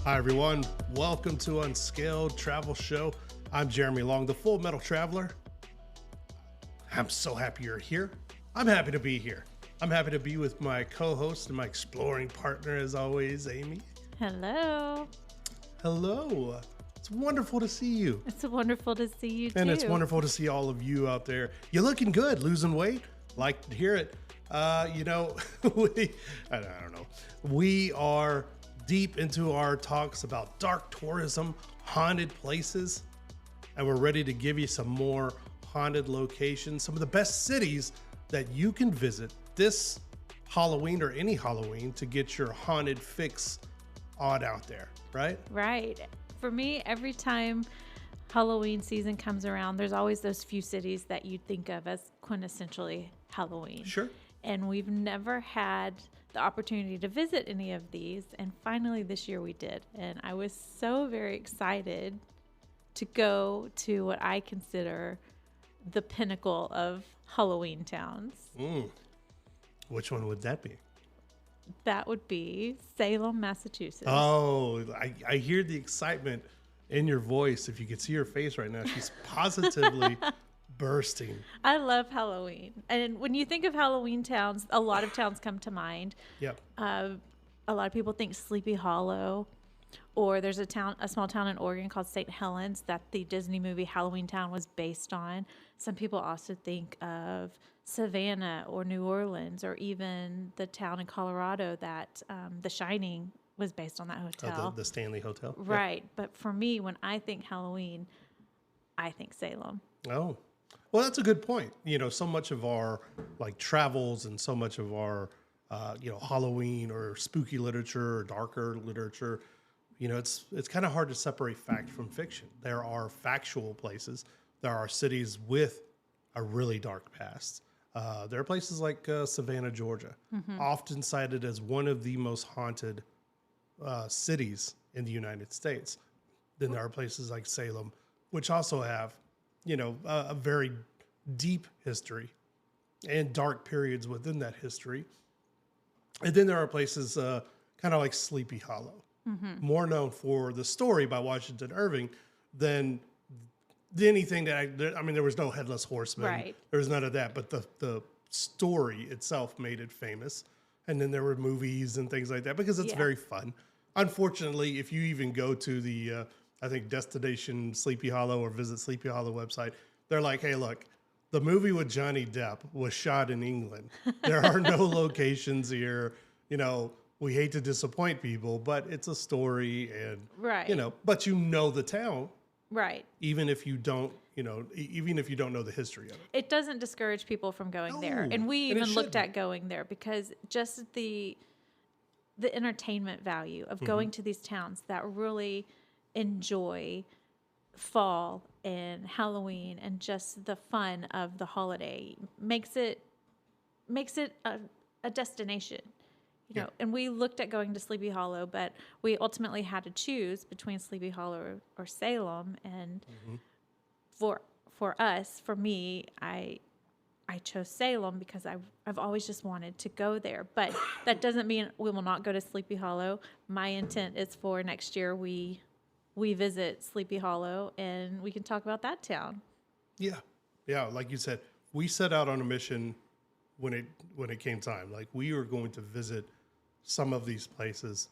Hi, everyone. Welcome to Unscaled Travel Show. I'm Jeremy Long, the Full Metal Traveler. I'm so happy you're here. I'm happy to be here. I'm happy to be with my co-host and my exploring partner, as always, Amy. Hello. Hello. It's wonderful to see you. It's wonderful to see you too. And it's wonderful to see all of you out there. You're looking good, losing weight. Like to hear it. I don't know. We are deep into our talks about dark tourism, haunted places, and we're ready to give you some more haunted locations, some of the best cities that you can visit this Halloween or any Halloween to get your haunted fix on out there, right? Right. For me, every time Halloween season comes around, there's always those few cities that you think of as quintessentially Halloween. Sure. And we've never had the opportunity to visit any of these. And finally this year we did. And I was so very excited to go to what I consider the pinnacle of Halloween towns. Which one would that be? That would be Salem, Massachusetts. Oh, I hear the excitement in your voice. If you could see her face right now, she's positively bursting. I love Halloween. And when you think of Halloween towns, a lot of towns come to mind. Yep. A lot of people think Sleepy Hollow, or there's a small town in Oregon called St. Helens that the Disney movie Halloween Town was based on. Some people also think of Savannah or New Orleans, or even the town in Colorado that The Shining was based on that hotel. The Stanley Hotel. Right. Yep. But for me, when I think Halloween, I think Salem. Oh, well, that's a good point. You know, so much of our travels and so much of our, Halloween or spooky literature or darker literature, it's kind of hard to separate fact from fiction. There are factual places. There are cities with a really dark past. There are places like Savannah, Georgia, often cited as one of the most haunted cities in the United States. Then there are places like Salem, which also have, a very deep history and dark periods within that history. And then there are places kind of like Sleepy Hollow, more known for the story by Washington Irving than anything there was no headless horseman. Right. There was none of that, but the story itself made it famous. And then there were movies and things like that because it's very fun. Unfortunately, if you even go to the, Destination Sleepy Hollow or Visit Sleepy Hollow website, they're like, hey, look, the movie with Johnny Depp was shot in England. There are no locations here. We hate to disappoint people, but it's a story and, but the town. Right. Even if you don't know the history of it. It doesn't discourage people from going there. And we even looked at going there because just the entertainment value of going to these towns that really enjoy fall and Halloween and just the fun of the holiday makes it a destination. And we looked at going to Sleepy Hollow, but we ultimately had to choose between Sleepy Hollow or Salem. And for me, I chose Salem because I've always just wanted to go there. But that doesn't mean we will not go to Sleepy Hollow. My intent is for next year we visit Sleepy Hollow and we can talk about that town. Yeah. Yeah. Like you said, we set out on a mission when it came time. Like we were going to visit some of these places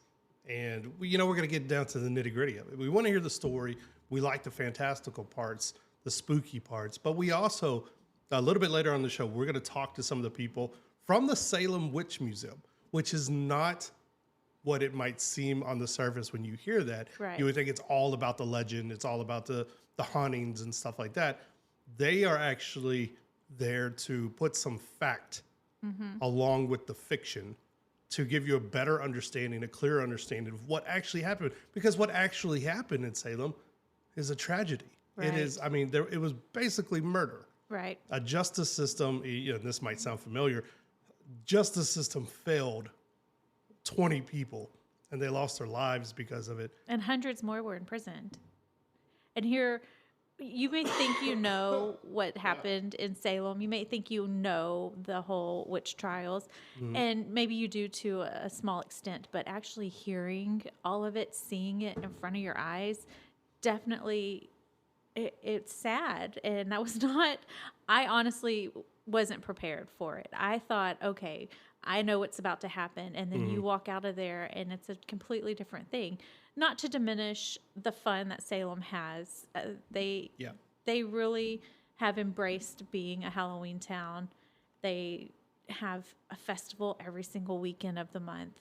and we're going to get down to the nitty gritty of it. We want to hear the story. We like the fantastical parts, the spooky parts, but we also, a little bit later on the show, we're going to talk to some of the people from the Salem Witch Museum, which is not what it might seem on the surface when you hear that. Right. You would think it's all about the legend. It's all about the hauntings and stuff like that. They are actually there to put some fact along with the fiction to give you a better understanding, a clearer understanding of what actually happened. Because what actually happened in Salem is a tragedy. Right. It was basically murder. Right. A justice system, this might sound familiar, justice system failed 20 people and they lost their lives because of it. And hundreds more were imprisoned. And here you may think you know what happened in Salem. You may think you know the whole witch trials, and maybe you do to a small extent, but actually hearing all of it, seeing it in front of your eyes, definitely it's sad. And that was not, I honestly wasn't prepared for it. I thought, okay, I know what's about to happen. And then you walk out of there and it's a completely different thing. Not to diminish the fun that Salem has. They really have embraced being a Halloween town. They have a festival every single weekend of the month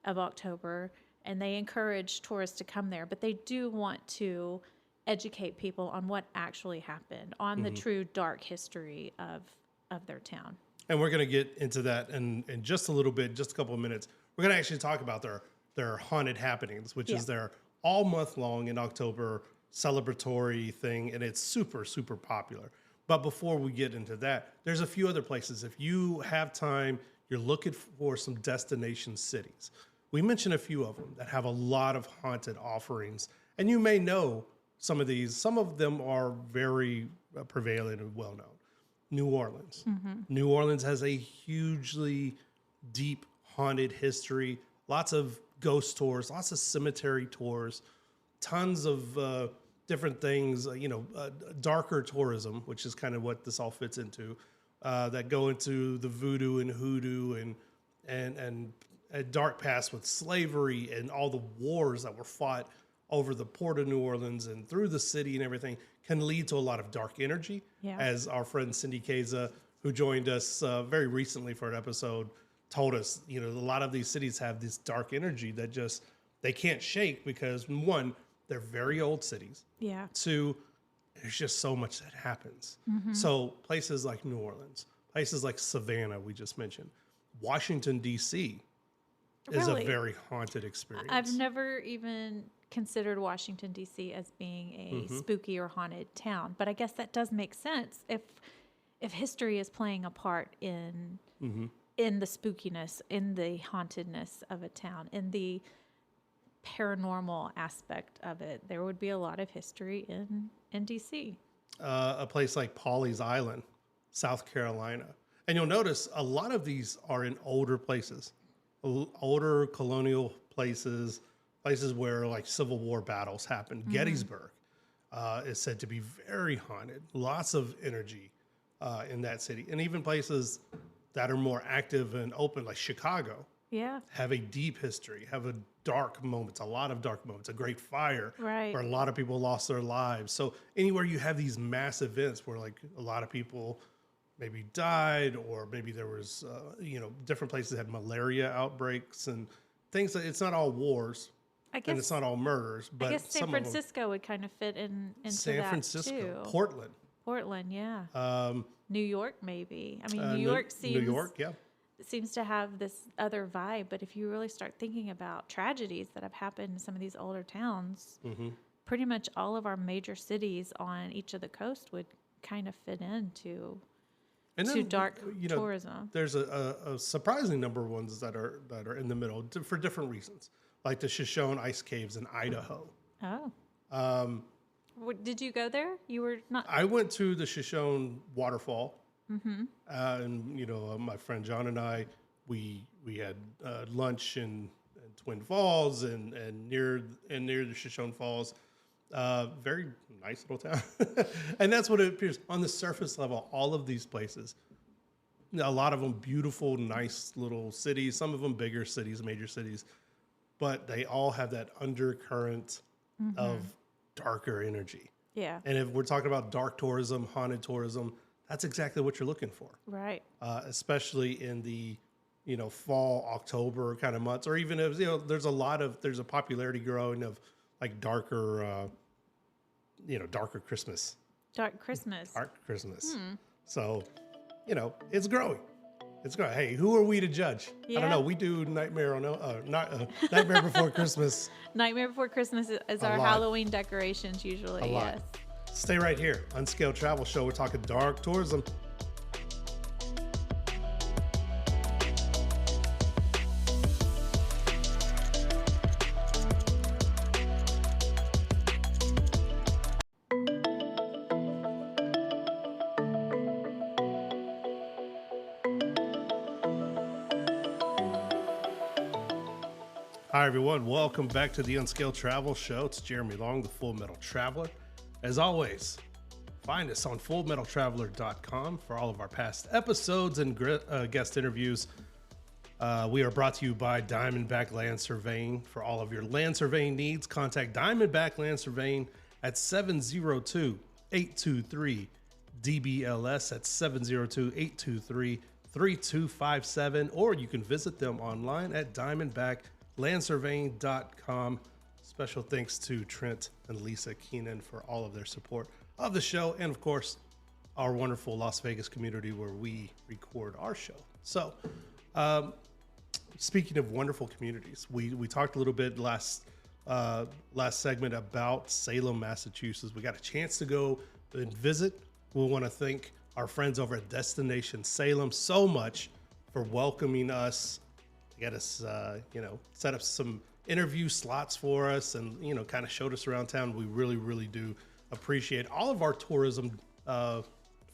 of October, and they encourage tourists to come there. But they do want to educate people on what actually happened, on the true dark history of their town. And we're going to get into that in just a little bit, just a couple of minutes. We're going to actually talk about their haunted happenings, which is their all month long in October celebratory thing. And it's super, super popular. But before we get into that, there's a few other places. If you have time, you're looking for some destination cities. We mentioned a few of them that have a lot of haunted offerings. And you may know some of these. Some of them are very prevalent and well known. New Orleans. New Orleans has a hugely deep haunted history, lots of ghost tours, lots of cemetery tours, tons of different things, darker tourism, which is kind of what this all fits into, that go into the voodoo and hoodoo and a dark past with slavery and all the wars that were fought over the port of New Orleans and through the city and everything, can lead to a lot of dark energy. Yeah. As our friend Cindy Keza, who joined us very recently for an episode, told us, a lot of these cities have this dark energy that just, they can't shake because, one, they're very old cities. Yeah. Two, there's just so much that happens. So places like New Orleans, places like Savannah, we just mentioned, Washington, D.C. is a very haunted experience. I've never even considered Washington, D.C. as being a spooky or haunted town. But I guess that does make sense if history is playing a part in the spookiness, in the hauntedness of a town, in the paranormal aspect of it. There would be a lot of history in D.C. A place like Pawleys Island, South Carolina. And you'll notice a lot of these are in older places, older colonial places where like Civil War battles happened. Gettysburg is said to be very haunted, lots of energy in that city. And even places that are more active and open, like Chicago, have a deep history, have a dark moments, a lot of dark moments, a great fire where a lot of people lost their lives. So anywhere you have these mass events where like a lot of people maybe died, or maybe there was, different places had malaria outbreaks and things that it's not all wars. And it's not all murders, but I guess San Francisco would kind of fit into San Francisco too. Portland, yeah. New York, maybe. I mean, New York seems to have this other vibe. But if you really start thinking about tragedies that have happened in some of these older towns, pretty much all of our major cities on each of the coast would kind of fit into dark tourism. There's a surprising number of ones that are in the middle for different reasons. Like the Shoshone Ice Caves in Idaho. Oh. Did you go there? You were not. I went to the Shoshone waterfall, and my friend John and I, we had lunch in Twin Falls and near the Shoshone Falls. Very nice little town, and that's what it appears on the surface level. All of these places, a lot of them beautiful, nice little cities. Some of them bigger cities, major cities. But they all have that undercurrent of darker energy. Yeah. And if we're talking about dark tourism, haunted tourism, that's exactly what you're looking for. Right. Especially in the, fall, October kind of months, or even if, there's a popularity growing of like darker Christmas. Dark Christmas. Dark Christmas. So, it's growing. It's great. Hey, who are we to judge? Yeah. I don't know. We do Nightmare Before Christmas. Nightmare Before Christmas is our Halloween decorations usually. Yes. Stay right here. Unscaled Travel Show. We're talking dark tourism. Hi, everyone. Welcome back to the Unscaled Travel Show. It's Jeremy Long, the Full Metal Traveler. As always, find us on fullmetaltraveler.com for all of our past episodes and guest interviews. We are brought to you by Diamondback Land Surveying. For all of your land surveying needs, contact Diamondback Land Surveying at 702-823-DBLS. That's 702-823-3257. Or you can visit them online at diamondbacklandsurveying.com. Special thanks to Trent and Lisa Keenan for all of their support of the show, and of course, our wonderful Las Vegas community where we record our show. So, speaking of wonderful communities, we talked a little bit last segment about Salem, Massachusetts. We got a chance to go and visit. We want to thank our friends over at Destination Salem so much for welcoming us, get us, set up some interview slots for us, and kind of showed us around town. We really, really do appreciate all of our tourism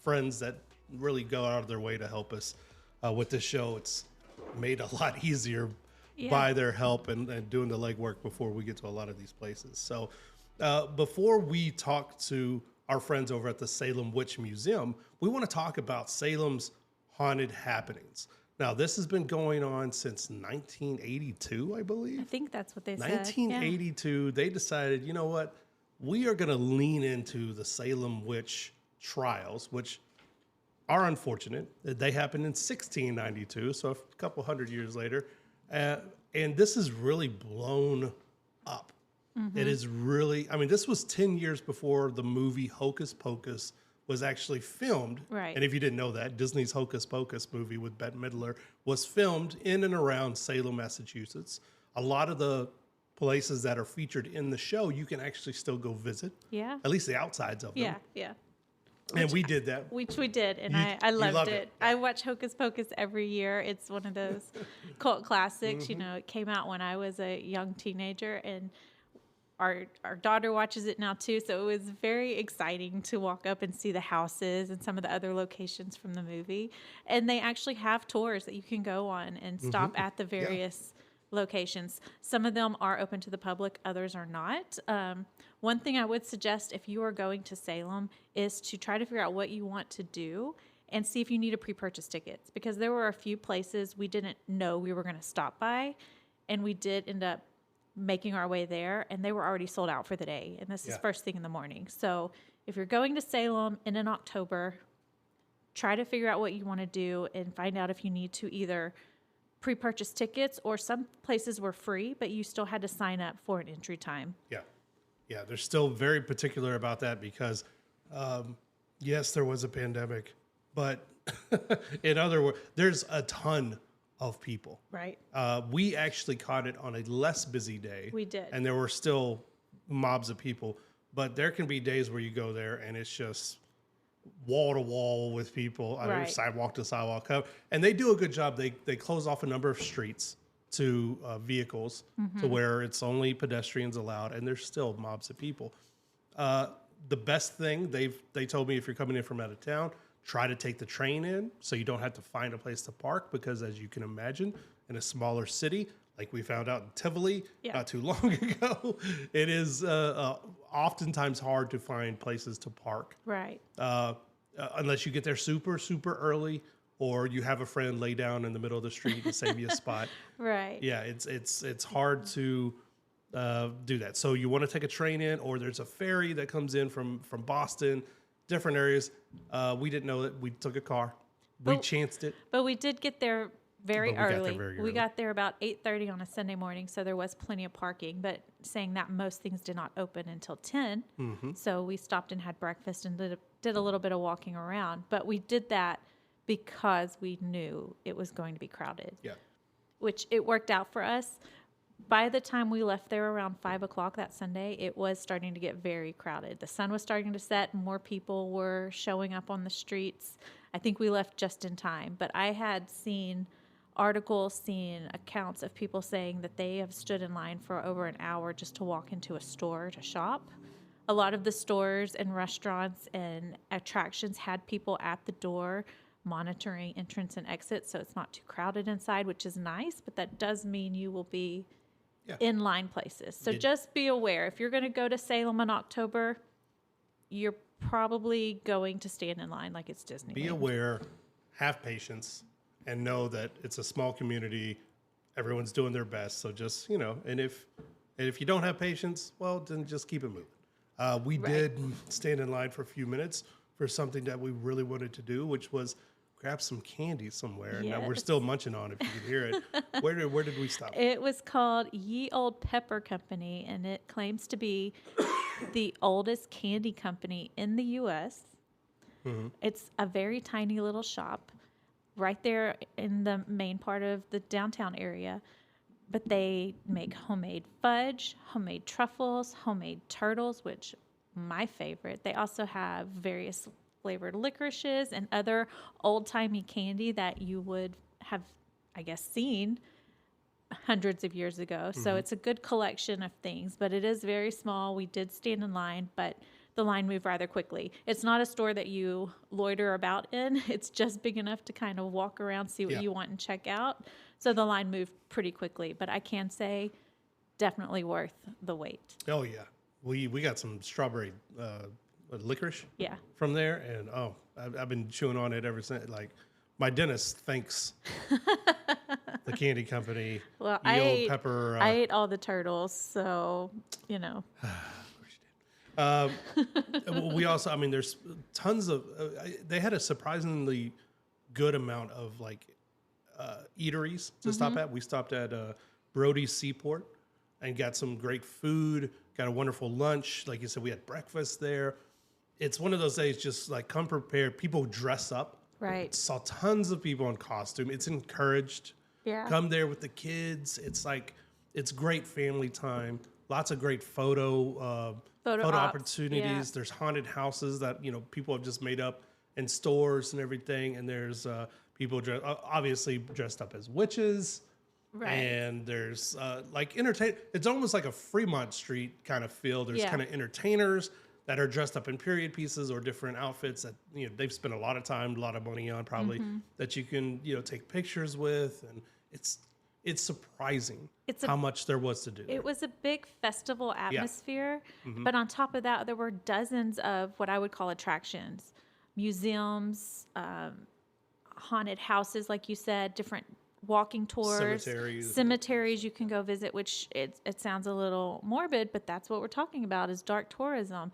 friends that really go out of their way to help us with this show. It's made a lot easier by their help and doing the legwork before we get to a lot of these places. So before we talk to our friends over at the Salem Witch Museum, we want to talk about Salem's haunted happenings. Now, this has been going on since 1982, I believe. I think that's what they said. 1982, they decided, you know what? We are going to lean into the Salem witch trials, which are unfortunate. They happened in 1692, so a couple hundred years later. And this is really blown up. Mm-hmm. It is really, this was 10 years before the movie Hocus Pocus was actually filmed. Right. And if you didn't know that, Disney's Hocus Pocus movie with Bette Midler was filmed in and around Salem, Massachusetts. A lot of the places that are featured in the show, you can actually still go visit. Yeah. At least the outsides of them. Yeah. And we did that. Which we did, and I loved it. I watch Hocus Pocus every year. It's one of those cult classics. Mm-hmm. It came out when I was a young teenager, and our daughter watches it now too. So it was very exciting to walk up and see the houses and some of the other locations from the movie. And they actually have tours that you can go on and stop at the various locations. Some of them are open to the public, others are not. One thing I would suggest if you are going to Salem is to try to figure out what you want to do and see if you need to pre-purchase tickets, because there were a few places we didn't know we were going to stop by, and we did end up making our way there, and they were already sold out for the day, and this is first thing in the morning. So if you're going to Salem in October, try to figure out what you want to do and find out if you need to either pre-purchase tickets, or some places were free, but you still had to sign up for an entry time. Yeah, they're still very particular about that because, yes, there was a pandemic, but in other words, there's a ton of people. Right. We actually caught it on a less busy day. We did. And there were still mobs of people, but there can be days where you go there and it's just wall to wall with people, sidewalk to sidewalk. And they do a good job. They close off a number of streets to vehicles to where it's only pedestrians allowed, and there's still mobs of people. The best thing they told me, if you're coming in from out of town, try to take the train in so you don't have to find a place to park, because as you can imagine, in a smaller city, like we found out in Tivoli not too long ago, it is oftentimes hard to find places to park. Right. Unless you get there super, super early, or you have a friend lay down in the middle of the street and save you a spot. Right. Yeah, it's hard to do that. So you want to take a train in, or there's a ferry that comes in from Boston, different areas. We didn't know that. We took a car. We chanced it. But we did get there very early. We got there about 8:30 on a Sunday morning, so there was plenty of parking. But saying that, most things did not open until 10. Mm-hmm. So we stopped and had breakfast and did a little bit of walking around. But we did that because we knew it was going to be crowded. Yeah. Which it worked out for us. By the time we left there around 5 o'clock that Sunday, it was starting to get very crowded. The sun was starting to set. More people were showing up on the streets. I think we left just in time. But I had seen accounts of people saying that they have stood in line for over an hour just to walk into a store to shop. A lot of the stores and restaurants and attractions had people at the door monitoring entrance and exit, so it's not too crowded inside, which is nice, but that does mean you will be Yeah. inline places. So Yeah. just be aware. If you're going to go to Salem in October, you're probably going to stand in line like it's Disneyland. Be aware, have patience, and know that it's a small community. Everyone's doing their best. So just, and if you don't have patience, well, then just keep it moving. We did stand in line for a few minutes for something that we really wanted to do, which was grab some candy somewhere. Now we're still munching on it, if you can hear it. Where did we stop? It was called Ye Old Pepper Company, and it claims to be the oldest candy company in the U.S. Mm-hmm. It's a very tiny little shop right there in the main part of the downtown area. But they make homemade fudge, homemade truffles, homemade turtles, which my favorite. They also have various flavored licorices and other old-timey candy that you would have, I guess, seen hundreds of years ago. Mm-hmm. So it's a good collection of things, but it is very small. We did stand in line, but the line moved rather quickly. It's not a store that you loiter about in. It's just big enough to kind of walk around, see what you want, and check out. So the line moved pretty quickly, but I can say definitely worth the wait. Oh, yeah. We got some strawberry licorice from there, and I've been chewing on it ever since. Like, my dentist thanks the candy company. Well, I ate all the turtles, so, we also, there's tons of, they had a surprisingly good amount of eateries to stop at. We stopped at Brody's Seaport and got some great food, got a wonderful lunch. Like you said, we had breakfast there. It's one of those days, just come prepared. People dress up. Right. Saw tons of people in costume. It's encouraged. Yeah. Come there with the kids. It's great family time. Lots of great photo opportunities. Yeah. There's haunted houses that, people have just made up in stores and everything. And there's people obviously dressed up as witches. Right. And there's it's almost like a Fremont Street kind of feel. There's kind of entertainers that are dressed up in period pieces or different outfits that, they've spent a lot of time, a lot of money on probably, that you can, take pictures with. And it's surprising how much there was to do. It was a big festival atmosphere, but on top of that, there were dozens of what I would call attractions, museums, haunted houses, like you said, different walking tours, cemeteries you can go visit, which it sounds a little morbid, but that's what we're talking about is dark tourism.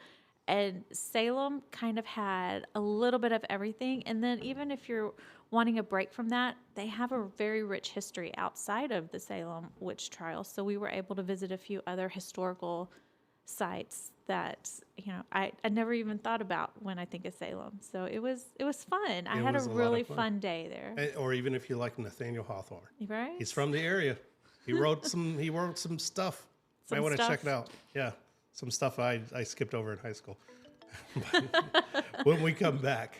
And Salem kind of had a little bit of everything. And then even if you're wanting a break from that, they have a very rich history outside of the Salem witch trials. So we were able to visit a few other historical sites that, I never even thought about when I think of Salem. So it was fun. I had a really fun day there. Or even if you like Nathaniel Hawthorne. Right? He's from the area. He wrote some stuff. Might want to check it out. Yeah. Some stuff I skipped over in high school. When we come back,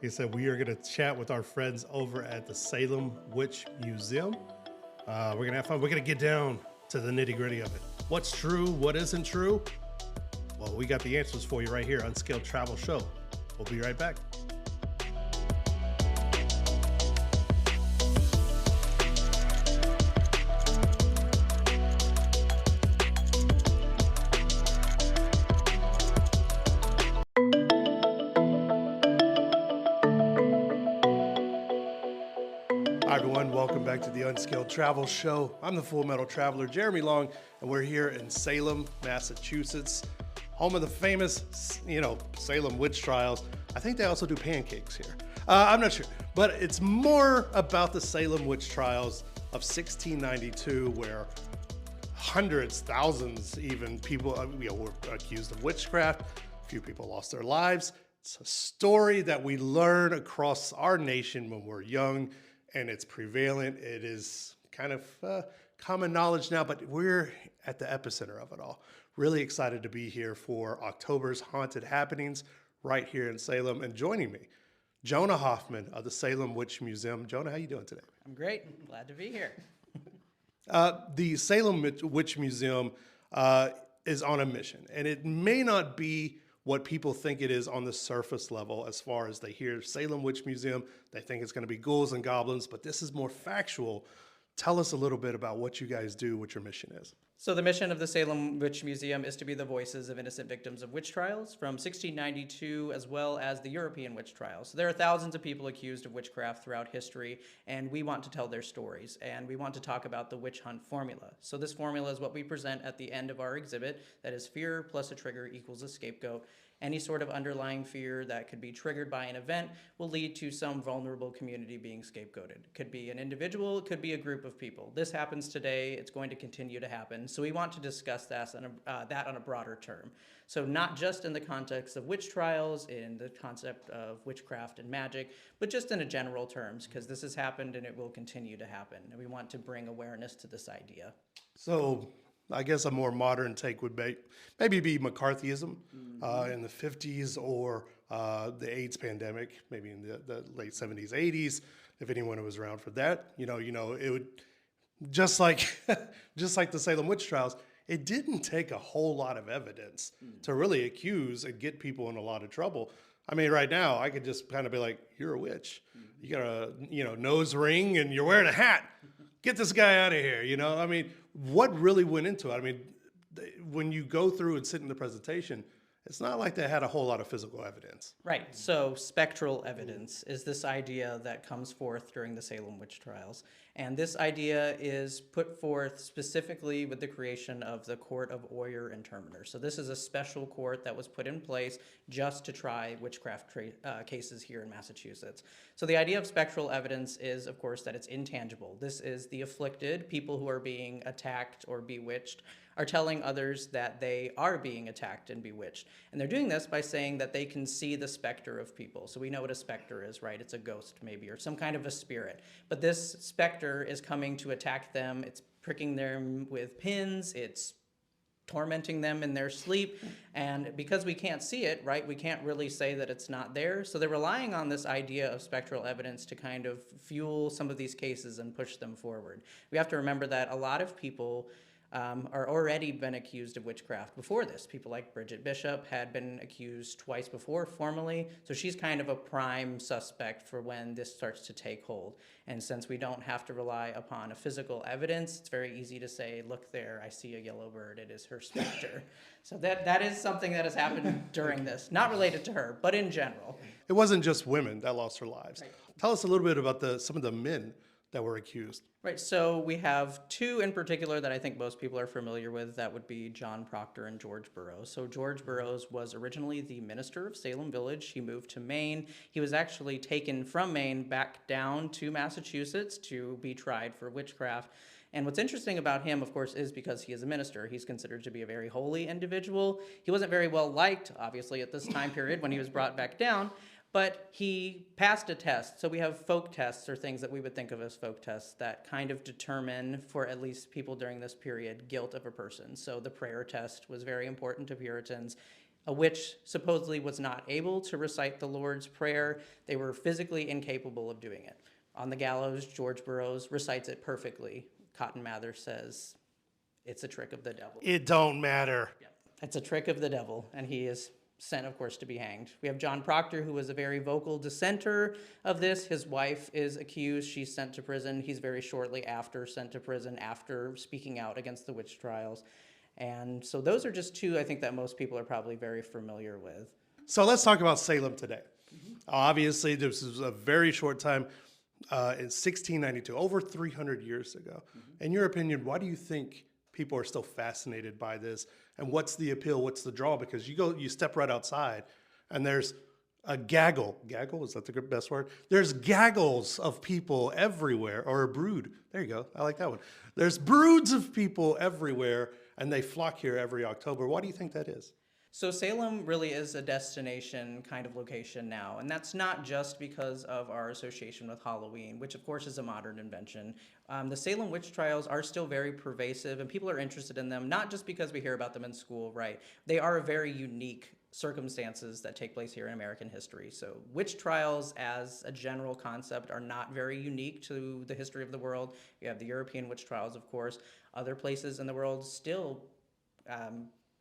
he said we are going to chat with our friends over at the Salem Witch Museum. We're going to have fun. We're going to get down to the nitty-gritty of it. What's true? What isn't true? Well, we got the answers for you right here on Unscaled Travel Show. We'll be right back. Hi, everyone. Welcome back to the Unscaled Travel Show. I'm the Full Metal Traveler, Jeremy Long, and we're here in Salem, Massachusetts, home of the famous, Salem witch trials. I think they also do pancakes here. I'm not sure, but it's more about the Salem witch trials of 1692, where hundreds, thousands, even people were accused of witchcraft. A few people lost their lives. It's a story that we learn across our nation when we're young, and it's prevalent. It is kind of common knowledge now, but we're at the epicenter of it all. Really excited to be here for October's haunted happenings right here in Salem. And joining me, Jonah Hoffman of the Salem Witch Museum. Jonah, how you doing today? I'm great. Glad to be here. The Salem Witch Museum is on a mission, and it may not be what people think it is on the surface level. As far as they hear Salem Witch Museum, they think it's going to be ghouls and goblins, but this is more factual tell us a little bit about what you guys do, what your mission is. So the mission of the Salem Witch Museum is to be the voices of innocent victims of witch trials from 1692 as well as the European witch trials. So there are thousands of people accused of witchcraft throughout history, and we want to tell their stories, and we want to talk about the witch hunt formula. So this formula is what we present at the end of our exhibit, that is fear plus a trigger equals a scapegoat. Any sort of underlying fear that could be triggered by an event will lead to some vulnerable community being scapegoated. It could be an individual, it could be a group of people. This happens today, it's going to continue to happen. So we want to discuss that on a broader term. So not just in the context of witch trials, in the concept of witchcraft and magic, but just in a general terms, because this has happened and it will continue to happen. And we want to bring awareness to this idea. So I guess a more modern take would be maybe McCarthyism in the 50s, or the AIDS pandemic, maybe in the late 70s, 80s. If anyone was around for that, it would just like the Salem witch trials. It didn't take a whole lot of evidence to really accuse and get people in a lot of trouble. I mean, right now I could just kind of be like, "You're a witch. You got a nose ring and you're wearing a hat. Get this guy out of here." I mean, what really went into it? I mean, when you go through and sit in the presentation, it's not like they had a whole lot of physical evidence. Right, so spectral evidence is this idea that comes forth during the Salem witch trials. And this idea is put forth specifically with the creation of the Court of Oyer and Terminer. So this is a special court that was put in place just to try witchcraft cases here in Massachusetts. So the idea of spectral evidence is, of course, that it's intangible. This is the afflicted, people who are being attacked or bewitched, are telling others that they are being attacked and bewitched. And they're doing this by saying that they can see the specter of people. So we know what a specter is, right? It's a ghost maybe, or some kind of a spirit. But this specter is coming to attack them. It's pricking them with pins. It's tormenting them in their sleep. And because we can't see it, right, we can't really say that it's not there. So they're relying on this idea of spectral evidence to kind of fuel some of these cases and push them forward. We have to remember that a lot of people are already been accused of witchcraft before this. People like Bridget Bishop had been accused twice before formally, so she's kind of a prime suspect for when this starts to take hold. And since we don't have to rely upon a physical evidence, it's very easy to say, look there, I see a yellow bird, it is her specter. So that is something that has happened during this, not related to her, but in general. It wasn't just women that lost their lives. Right. Tell us a little bit about some of the men that were accused. Right, so we have two in particular that I think most people are familiar with. That would be John Proctor and George Burroughs. So George Burroughs was originally the minister of Salem Village. He moved to Maine. He was actually taken from Maine back down to Massachusetts to be tried for witchcraft. And what's interesting about him, of course, is because he is a minister. He's considered to be a very holy individual. He wasn't very well liked, obviously, at this time period when he was brought back down. But he passed a test. So we have folk tests, or things that we would think of as folk tests, that kind of determine, for at least people during this period, guilt of a person. So the prayer test was very important to Puritans. A witch supposedly was not able to recite the Lord's Prayer. They were physically incapable of doing it. On the gallows, George Burroughs recites it perfectly. Cotton Mather says, it's a trick of the devil. It don't matter. Yeah. It's a trick of the devil, and he is sent, of course, to be hanged. We have John Proctor, who was a very vocal dissenter of this. His wife is accused. She's sent to prison. He's very shortly after sent to prison after speaking out against the witch trials. And so those are just two, I think, that most people are probably very familiar with. So let's talk about Salem today. Obviously, this was a very short time in 1692, over 300 years ago. In your opinion, why do you think people are still fascinated by this? And what's the appeal? What's the draw? Because you step right outside and there's a gaggle. Gaggle, is that the best word? There's gaggles of people everywhere, or a brood. There you go. I like that one. There's broods of people everywhere, and they flock here every October. Why do you think that is? So Salem really is a destination kind of location now, and that's not just because of our association with Halloween, which of course is a modern invention. The Salem witch trials are still very pervasive, and people are interested in them, not just because we hear about them in school, right? They are very unique circumstances that take place here in American history. So witch trials as a general concept are not very unique to the history of the world. You have the European witch trials, of course. Other places in the world still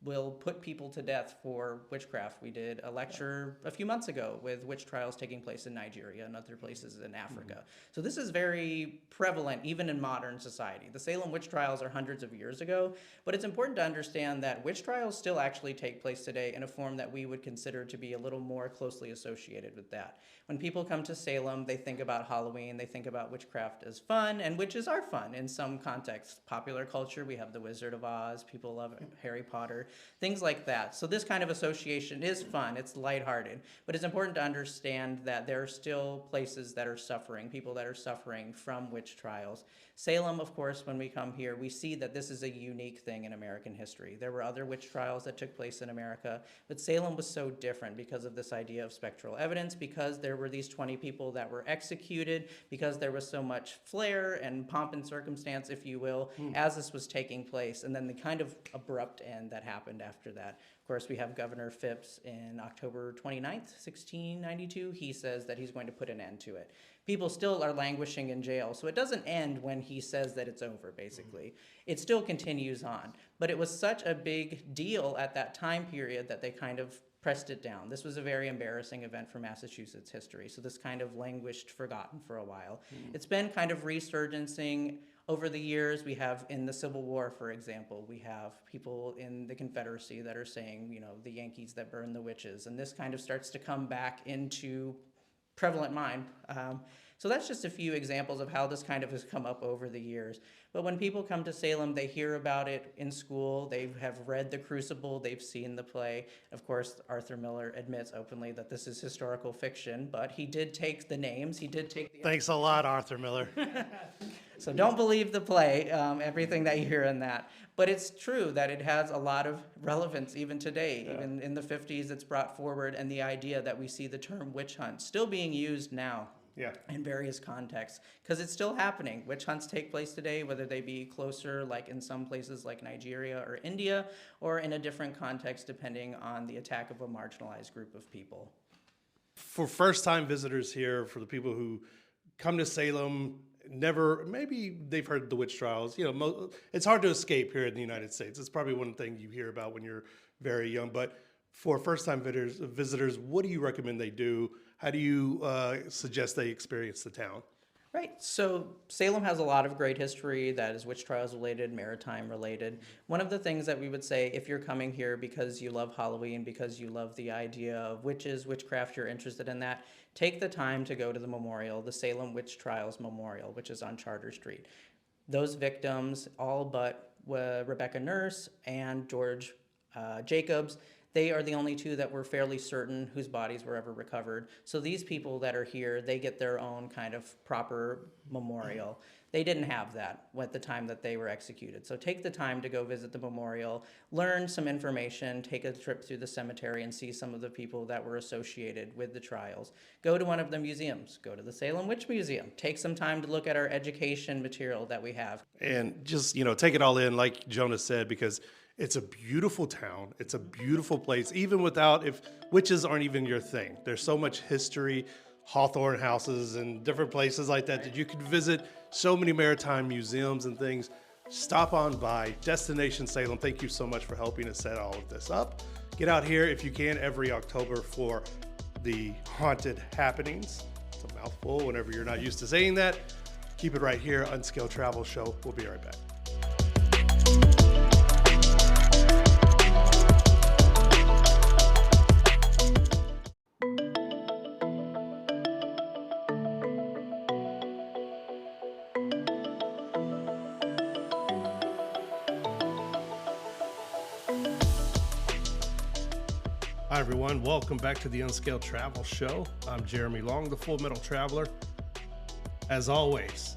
will put people to death for witchcraft. We did a lecture a few months ago with witch trials taking place in Nigeria and other places in Africa. So this is very prevalent even in modern society. The Salem witch trials are hundreds of years ago, but it's important to understand that witch trials still actually take place today in a form that we would consider to be a little more closely associated with that. When people come to Salem, they think about Halloween, they think about witchcraft as fun, and witches are fun in some contexts. Popular culture, we have the Wizard of Oz, people love Harry Potter, things like that. So this kind of association is fun, it's lighthearted, but it's important to understand that there are still places that are suffering, people that are suffering from witch trials. Salem, of course, when we come here, we see that this is a unique thing in American history. There were other witch trials that took place in America, but Salem was so different because of this idea of spectral evidence, because there were these 20 people that were executed, because there was so much flair and pomp and circumstance, if you will, as this was taking place, and then the kind of abrupt end that happened after that. Of course, we have Governor Phipps in October 29th, 1692. He says that he's going to put an end to it. People still are languishing in jail, so it doesn't end when he says that it's over, basically. It still continues on. But it was such a big deal at that time period that they kind of pressed it down. This was a very embarrassing event for Massachusetts history, so this kind of languished, forgotten for a while. It's been kind of resurgencing over the years. We have in the Civil War, for example, we have people in the Confederacy that are saying, you know, the Yankees that burn the witches, and this kind of starts to come back into prevalent mind. So that's just a few examples of how this kind of has come up over the years. But when people come to Salem, they hear about it in school, they have read The Crucible, they've seen the play. Of course, Arthur Miller admits openly that this is historical fiction, but he did take the names, he did take the... Thanks a lot, Arthur Miller. So don't believe the play, everything that you hear in that. But it's true that it has a lot of relevance even today. Yeah. Even in the 50s, it's brought forward, and the idea that we see the term witch hunt still being used now. Yeah. In various contexts, because it's still happening. Witch hunts take place today, whether they be closer, like in some places like Nigeria or India, or in a different context depending on the attack of a marginalized group of people. For first-time visitors here, for the people who come to Salem, maybe they've heard the witch trials. You know, it's hard to escape here in the United States. It's probably one thing you hear about when you're very young. But for first-time visitors, what do you recommend they do? How do you suggest they experience the town? Right. So Salem has a lot of great history that is witch trials related, maritime related. One of the things that we would say, if you're coming here because you love Halloween, because you love the idea of witches, witchcraft, you're interested in that, take the time to go to the memorial, the Salem Witch Trials Memorial, which is on Charter Street. Those victims, all but Rebecca Nurse and George Jacobs, they are the only two that were fairly certain whose bodies were ever recovered. So these people that are here, they get their own kind of proper memorial. They didn't have that at the time that they were executed. So take the time to go visit the memorial, learn some information, take a trip through the cemetery and see some of the people that were associated with the trials. Go to one of the museums. Go to the Salem Witch Museum. Take some time to look at our education material that we have. And just, take it all in, like Jonah said, because it's a beautiful town. It's a beautiful place, even if witches aren't even your thing. There's so much history, Hawthorne houses and different places like that you could visit, so many maritime museums and things. Stop on by. Destination Salem, thank you so much for helping us set all of this up. Get out here if you can every October for the haunted happenings. It's a mouthful whenever you're not used to saying that. Keep it right here, Unscaled Travel Show. We'll be right back. Hi everyone, welcome back to the Unscaled Travel Show. I'm Jeremy Long, the Full Metal Traveler. As always,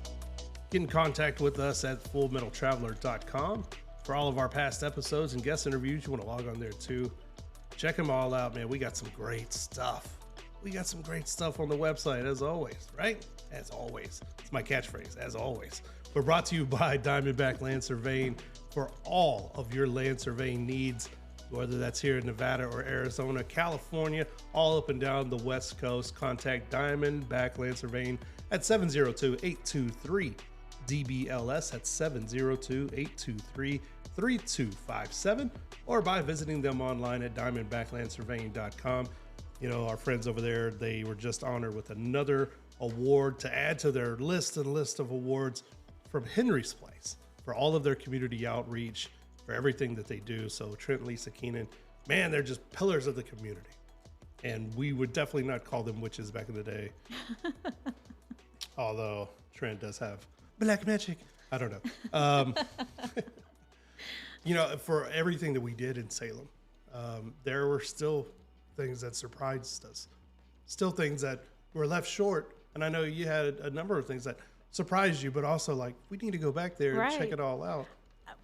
get in contact with us at fullmetaltraveler.com. For all of our past episodes and guest interviews, you want to log on there too. Check them all out, man. We got some great stuff. We got some great stuff on the website, as always, right? As always. It's my catchphrase, as always. We're brought to you by Diamondback Land Surveying for all of your land surveying needs, whether that's here in Nevada or Arizona, California, all up and down the West Coast. Contact Diamondback Land Surveying at 702-823 DBLS at 702-823-3257, or by visiting them online at diamondbacklandsurveying.com. You know, our friends over there, they were just honored with another award to add to their list of awards from Henry's Place for all of their community outreach, for everything that they do. So Trent, Lisa, Keenan, man, they're just pillars of the community. And we would definitely not call them witches back in the day. Although Trent does have black magic. I don't know. You know, for everything that we did in Salem, there were still things that surprised us. Still things that were left short. And I know you had a number of things that surprised you, but also like, we need to go back there and check it all out.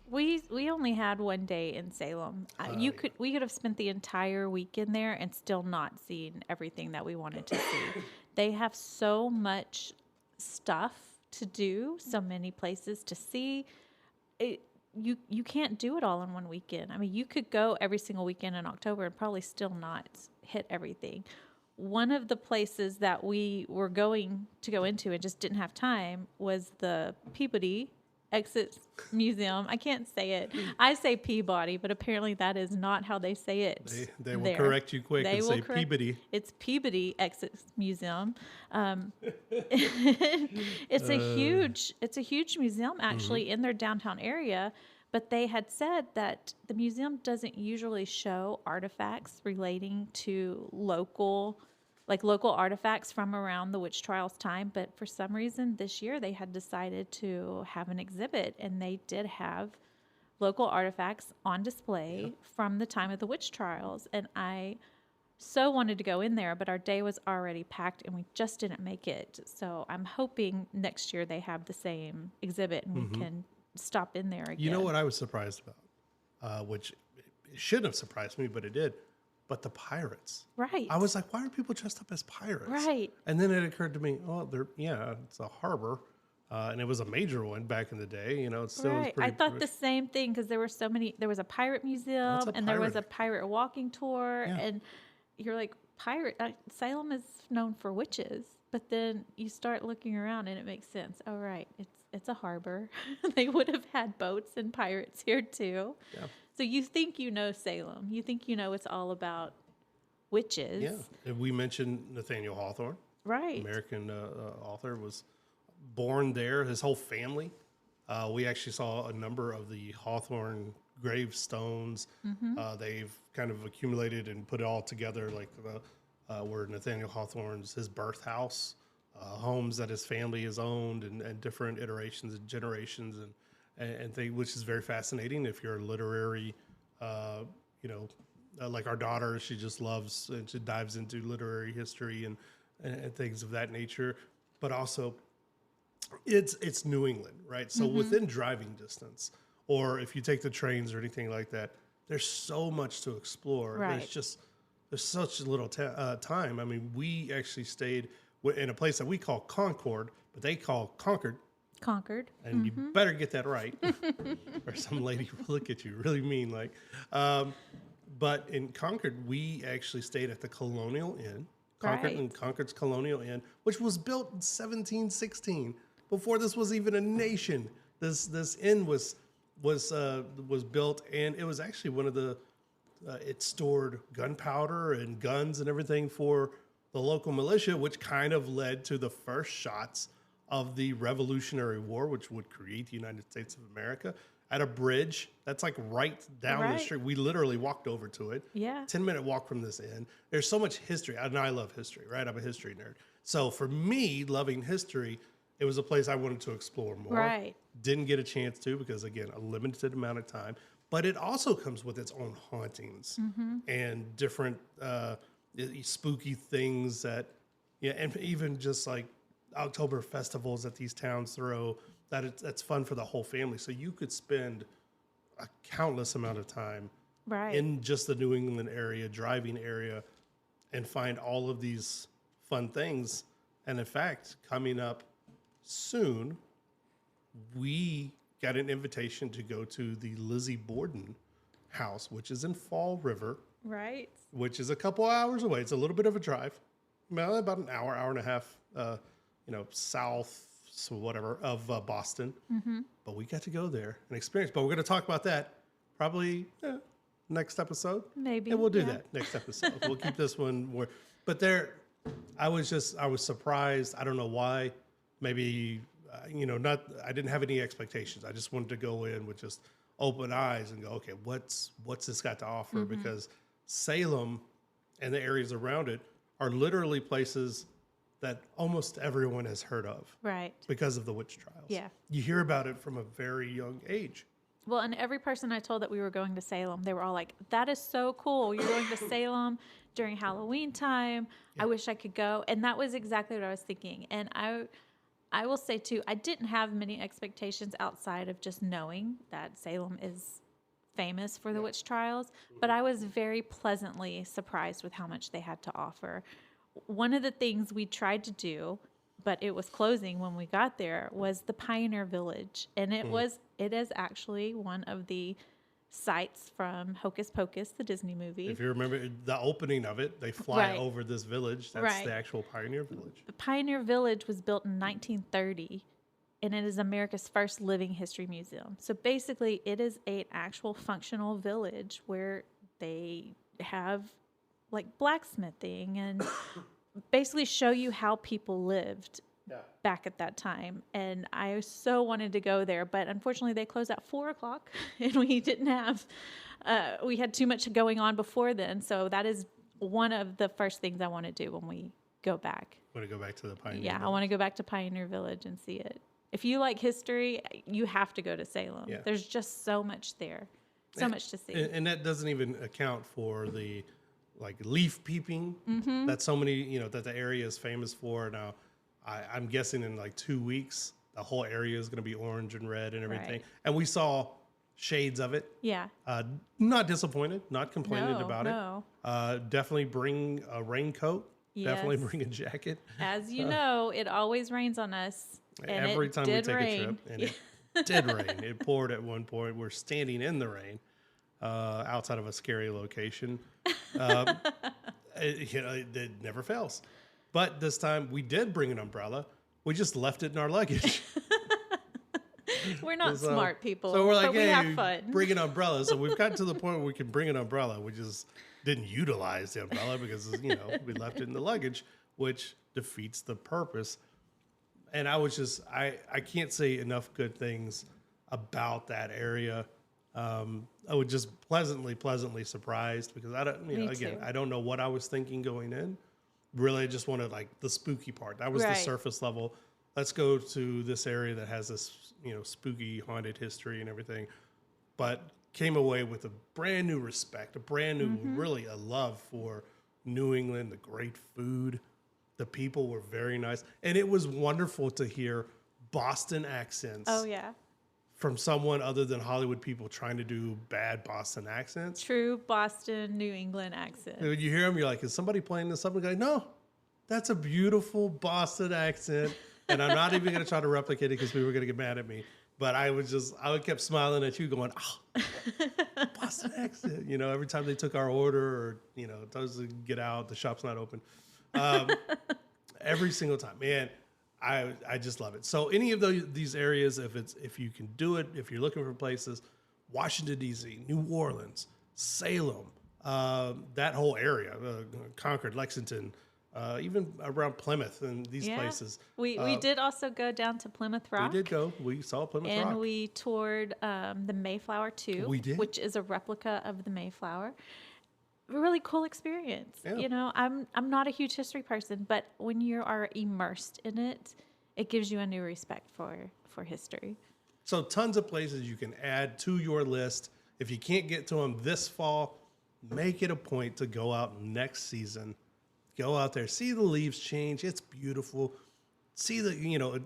We only had one day in Salem. We could have spent the entire weekend there and still not seen everything that we wanted to see. They have so much stuff to do, so many places to see. You can't do it all in one weekend. I mean, you could go every single weekend in October and probably still not hit everything. One of the places that we were going to go into and just didn't have time was the Peabody Exit Museum. I can't say it. I say Peabody, but apparently that is not how they say it. They will correct you quick and say Peabody. It's Peabody Exit Museum. It's a huge museum actually in their downtown area. But they had said that the museum doesn't usually show artifacts relating to local artifacts from around the witch trials time. But for some reason this year they had decided to have an exhibit, and they did have local artifacts on display from the time of the witch trials. And I so wanted to go in there, but our day was already packed and we just didn't make it. So I'm hoping next year they have the same exhibit and we can stop in there again. You know what I was surprised about, which it shouldn't have surprised me, but it did. But the pirates. Right. I was like, why are people dressed up as pirates? Right. And then it occurred to me, it's a harbor. And it was a major one back in the day. You know, it still was pretty. I thought the same thing because there were so many. There was a pirate museum and there was a pirate walking tour. Yeah. And you're like, Salem is known for witches. But then you start looking around and it makes sense. Oh, right. It's a harbor. They would have had boats and pirates here too. Yeah. So you think you know Salem. You think you know it's all about witches. Yeah. And we mentioned Nathaniel Hawthorne. Right. American author, was born there. His whole family. We actually saw a number of the Hawthorne gravestones. They've kind of accumulated and put it all together, like where Nathaniel Hawthorne's, his birth house, homes that his family has owned, and different iterations and generations, and things, which is very fascinating. If you're a literary, like our daughter, she just loves and she dives into literary history and things of that nature. But also, it's New England, right? So within driving distance, or if you take the trains or anything like that, there's so much to explore. Right. There's such little time. I mean, we actually stayed in a place that we call Concord, but they call Concord. And you better get that right, or some lady will look at you really mean. But in Concord, we actually stayed at the Colonial Inn, Concord's Colonial Inn, which was built in 1716, before this was even a nation. This inn was built, and it was actually one of the. It stored gunpowder and guns and everything for the local militia, which kind of led to the first shots of the Revolutionary War, which would create the United States of America, at a bridge that's like right down the street. We literally walked over to it. Yeah. 10-minute walk from this inn. There's so much history. And I love history, right? I'm a history nerd. So for me, loving history, it was a place I wanted to explore more. Right. Didn't get a chance to because, again, a limited amount of time. But it also comes with its own hauntings and different spooky things that, and even just like October festivals that these towns throw, that's fun for the whole family. So you could spend a countless amount of time in just the New England area, driving area, and find all of these fun things. And in fact, coming up soon, we got an invitation to go to the Lizzie Borden house, which is in Fall River. Right. Which is a couple hours away. It's a little bit of a drive. Well, about an hour and a half, so whatever of Boston, but we got to go there and experience. But we're going to talk about that probably next episode. Maybe. And we'll do that next episode. We'll keep this one more. But I was surprised. I don't know why. Maybe, I didn't have any expectations. I just wanted to go in with just open eyes and go, okay, what's this got to offer? Because Salem and the areas around it are literally places that almost everyone has heard of. Right. Because of the witch trials. Yeah. You hear about it from a very young age. Well, and every person I told that we were going to Salem, they were all like, that is so cool. You're going to Salem during Halloween time. I wish I could go. And that was exactly what I was thinking. And I will say, too, I didn't have many expectations outside of just knowing that Salem is famous for the witch trials. But I was very pleasantly surprised with how much they had to offer. One of the things we tried to do, but it was closing when we got there, was the Pioneer Village. And it is actually one of the sites from Hocus Pocus, the Disney movie. If you remember the opening of it, they fly over this village. That's the actual Pioneer Village. The Pioneer Village was built in 1930, and it is America's first living history museum. So basically, it is an actual functional village where they have like blacksmithing and basically show you how people lived back at that time. And I so wanted to go there, but unfortunately they closed at 4:00 and we didn't have, we had too much going on before then. So that is one of the first things I want to do when we go back. Want to go back to the Pioneer Village? I want to go back to Pioneer Village and see it. If you like history, you have to go to Salem. Yeah. There's just so much there, so much to see. And that doesn't even account for the like leaf peeping that so many, that the area is famous for. Now, I'm guessing in like 2 weeks, the whole area is going to be orange and red and everything. Right. And we saw shades of it. Yeah. Not disappointed, not complaining about it. Definitely bring a raincoat. Yes. Definitely bring a jacket. As you know, it always rains on us. And every time we take rain. a trip. And it did rain. It poured at one point. We're standing in the rain outside of a scary location. It never fails. But this time we did bring an umbrella. We just left it in our luggage. We're not smart people. So we're like, but hey, we have fun. Bring an umbrella. So we've gotten to the point where we can bring an umbrella. We just didn't utilize the umbrella because, we left it in the luggage, which defeats the purpose. And I was just, I can't say enough good things about that area. I was just pleasantly surprised because I don't, I don't know what I was thinking going in. Really, I just wanted like the spooky part. That was the surface level. Let's go to this area that has this, spooky haunted history and everything. But came away with a brand new respect, a brand new, really a love for New England, the great food. The people were very nice. And it was wonderful to hear Boston accents. Oh, yeah. From someone other than Hollywood people trying to do bad Boston accents. True Boston, New England accent. And when you hear them, you're like, is somebody playing this up? And go, no, that's a beautiful Boston accent. And I'm not even going to try to replicate it because people were going to get mad at me. But I kept smiling at you going, Boston accent. Every time they took our order or, those get out, the shop's not open. Every single time, man. I just love it. So any of these areas, if you can do it, if you're looking for places, Washington, D.C., New Orleans, Salem, that whole area, Concord, Lexington, even around Plymouth and these places. We did also go down to Plymouth Rock. We did go. We saw Plymouth Rock. And we toured the Mayflower too. We did. Which is a replica of the Mayflower. Really cool experience. Yeah. I'm not a huge history person, but when you are immersed in it, it gives you a new respect for history. So tons of places you can add to your list. If you can't get to them this fall, make it a point to go out next season. Go out there, see the leaves change. It's beautiful. See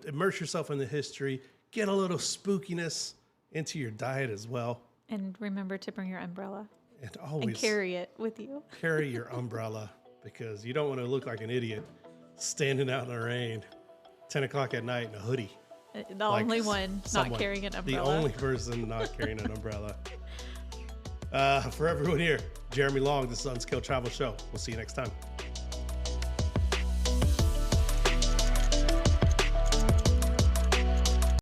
immerse yourself in the history. Get a little spookiness into your diet as well. And remember to bring your umbrella. And always carry it with you. Carry your umbrella because you don't want to look like an idiot standing out in the rain, 10 o'clock at night in a hoodie. The only one not carrying an umbrella. The only person not carrying an umbrella. For everyone here, Jeremy Long, this is Unscaled Travel Show. We'll see you next time.